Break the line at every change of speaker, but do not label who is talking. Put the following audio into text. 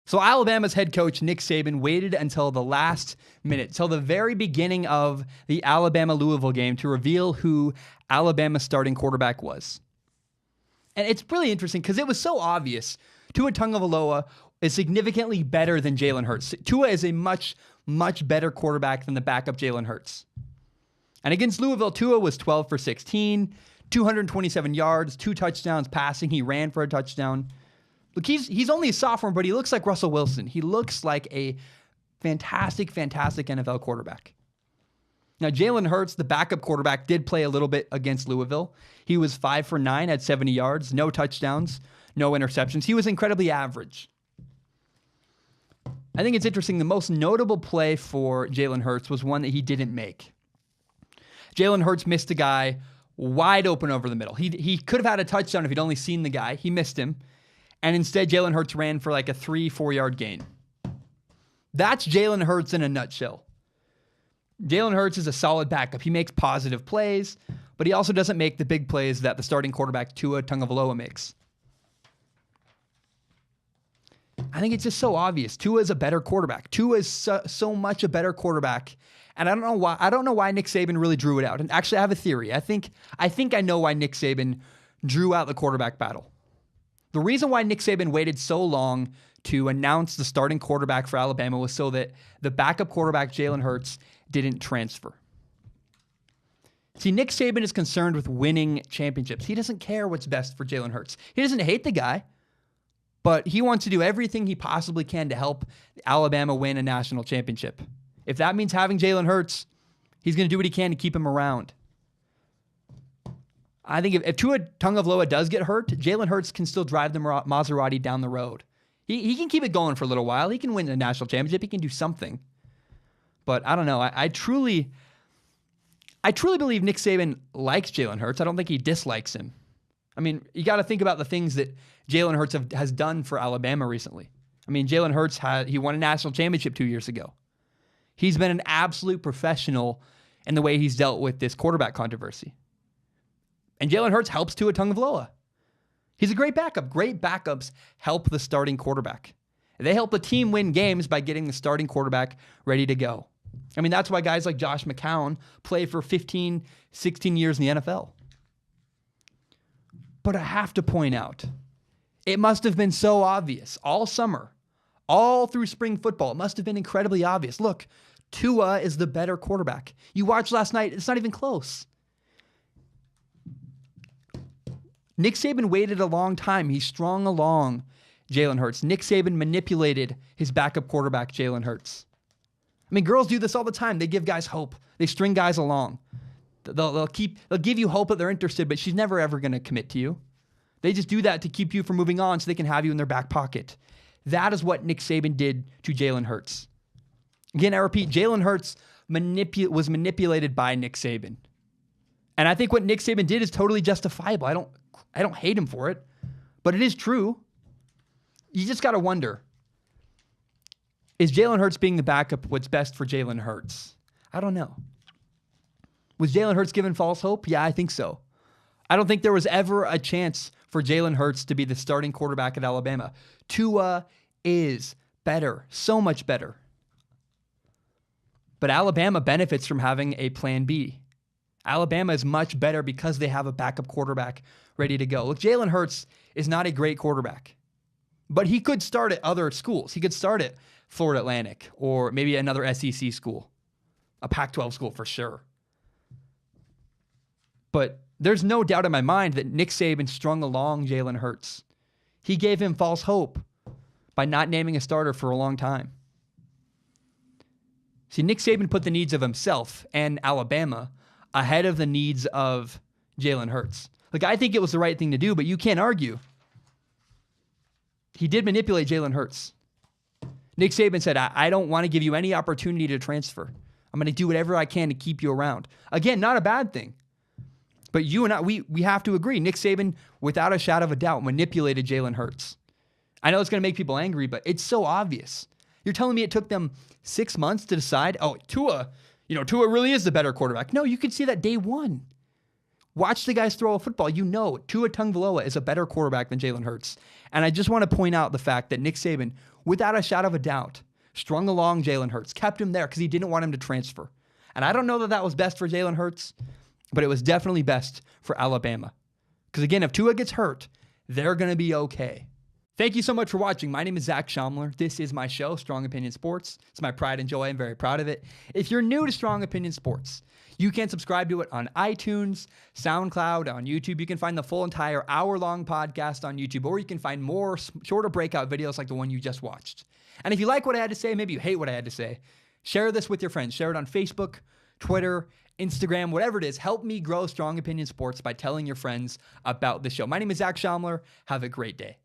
So Alabama's head coach, Nick Saban, waited until the last minute, till the very beginning of the Alabama-Louisville game to reveal who Alabama's starting quarterback was. And it's really interesting because it was so obvious. Tua Tagovailoa is significantly better than Jalen Hurts. Tua is a much, much better quarterback than the backup Jalen Hurts. And against Louisville, Tua was 12 for 16, 227 yards, 2 touchdowns passing. He ran for a touchdown. Look, he's only a sophomore, but he looks like Russell Wilson. He looks like a fantastic, fantastic NFL quarterback. Now, Jalen Hurts, the backup quarterback, did play a little bit against Louisville. He was 5 for 9 at 70 yards, no touchdowns, no interceptions. He was incredibly average. I think it's interesting. The most notable play for Jalen Hurts was one that he didn't make. Jalen Hurts missed a guy wide open over the middle. He could have had a touchdown if he'd only seen the guy. He missed him. And instead, Jalen Hurts ran for like a 3-4 yard gain. That's Jalen Hurts in a nutshell. Jalen Hurts is a solid backup. He makes positive plays, but he also doesn't make the big plays that the starting quarterback Tua Tagovailoa makes. I think it's just so obvious. Tua is a better quarterback. Tua is so much a better quarterback. And I don't know why Nick Saban really drew it out. And actually, I have a theory. I think I know why Nick Saban drew out the quarterback battle. The reason why Nick Saban waited so long to announce the starting quarterback for Alabama was so that the backup quarterback, Jalen Hurts, didn't transfer. See, Nick Saban is concerned with winning championships. He doesn't care what's best for Jalen Hurts. He doesn't hate the guy, but he wants to do everything he possibly can to help Alabama win a national championship. If that means having Jalen Hurts, he's going to do what he can to keep him around. I think if Tua Tagovailoa does get hurt, Jalen Hurts can still drive the Maserati down the road. He can keep it going for a little while. He can win a national championship. He can do something. But I don't know. I truly believe Nick Saban likes Jalen Hurts. I don't think he dislikes him. I mean, you got to think about the things that Jalen Hurts has done for Alabama recently. I mean, Jalen Hurts he won a national championship 2 years ago. He's been an absolute professional in the way he's dealt with this quarterback controversy. And Jalen Hurts helps Tua Tagovailoa. He's a great backup. Great backups help the starting quarterback. They help the team win games by getting the starting quarterback ready to go. I mean, that's why guys like Josh McCown play for 15, 16 years in the NFL. But I have to point out, it must have been so obvious all summer, all through spring football. It must have been incredibly obvious. Look, Tua is the better quarterback. You watched last night, it's not even close. Nick Saban waited a long time. He strung along Jalen Hurts. Nick Saban manipulated his backup quarterback, Jalen Hurts. I mean, girls do this all the time. They give guys hope. They string guys along. They'll give you hope that they're interested, but she's never ever going to commit to you. They just do that to keep you from moving on so they can have you in their back pocket. That is what Nick Saban did to Jalen Hurts. Again, I repeat, Jalen Hurts was manipulated by Nick Saban. And I think what Nick Saban did is totally justifiable. I don't hate him for it, but it is true. You just got to wonder, is Jalen Hurts being the backup what's best for Jalen Hurts? I don't know. Was Jalen Hurts given false hope? Yeah, I think so. I don't think there was ever a chance for Jalen Hurts to be the starting quarterback at Alabama. Tua is better, so much better. But Alabama benefits from having a plan B. Alabama is much better because they have a backup quarterback ready to go. Look, Jalen Hurts is not a great quarterback, but he could start at other schools. He could start at Florida Atlantic or maybe another SEC school, a Pac-12 school for sure. But there's no doubt in my mind that Nick Saban strung along Jalen Hurts. He gave him false hope by not naming a starter for a long time. See, Nick Saban put the needs of himself and Alabama ahead of the needs of Jalen Hurts. Like, I think it was the right thing to do, but you can't argue. He did manipulate Jalen Hurts. Nick Saban said, I don't want to give you any opportunity to transfer. I'm going to do whatever I can to keep you around. Again, not a bad thing. But you and I, we have to agree. Nick Saban, without a shadow of a doubt, manipulated Jalen Hurts. I know it's going to make people angry, but it's so obvious. You're telling me it took them 6 months to decide, Tua really is the better quarterback. No, you could see that day one. Watch the guys throw a football. You know Tua Tagovailoa is a better quarterback than Jalen Hurts. And I just want to point out the fact that Nick Saban without a shadow of a doubt, strung along Jalen Hurts, kept him there because he didn't want him to transfer. And I don't know that that was best for Jalen Hurts, but it was definitely best for Alabama. Because again, if Tua gets hurt, they're going to be okay. Thank you so much for watching. My name is Zach Schaumler. This is my show, Strong Opinion Sports. It's my pride and joy. I'm very proud of it. If you're new to Strong Opinion Sports, you can subscribe to it on iTunes, SoundCloud, on YouTube. You can find the full entire hour-long podcast on YouTube, or you can find more shorter breakout videos like the one you just watched. And if you like what I had to say, maybe you hate what I had to say, share this with your friends. Share it on Facebook, Twitter, Instagram, whatever it is. Help me grow Strong Opinion Sports by telling your friends about the show. My name is Zach Schaumler. Have a great day.